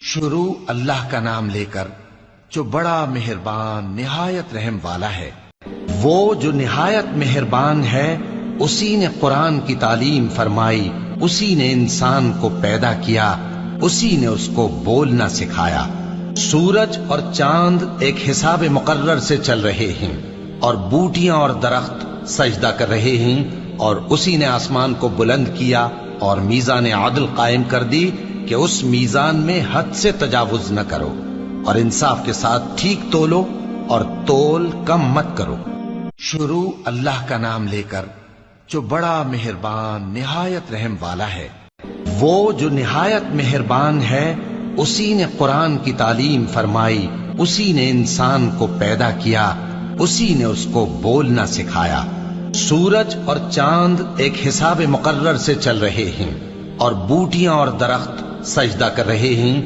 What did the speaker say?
شروع اللہ کا نام لے کر جو بڑا مہربان نہایت رحم والا ہے۔ وہ جو نہایت مہربان ہے اسی نے قرآن کی تعلیم فرمائی، اسی نے انسان کو پیدا کیا، اسی نے اس کو بولنا سکھایا۔ سورج اور چاند ایک حساب مقرر سے چل رہے ہیں اور بوٹیاں اور درخت سجدہ کر رہے ہیں، اور اسی نے آسمان کو بلند کیا اور میزان عدل قائم کر دی کہ اس میزان میں حد سے تجاوز نہ کرو، اور انصاف کے ساتھ ٹھیک تولو اور تول کم مت کرو۔ شروع اللہ کا نام لے کر جو بڑا مہربان نہایت رحم والا ہے۔ وہ جو نہایت مہربان ہے اسی نے قرآن کی تعلیم فرمائی، اسی نے انسان کو پیدا کیا، اسی نے اس کو بولنا سکھایا۔ سورج اور چاند ایک حساب مقرر سے چل رہے ہیں اور بوٹیاں اور درخت سجدہ کر رہے ہیں،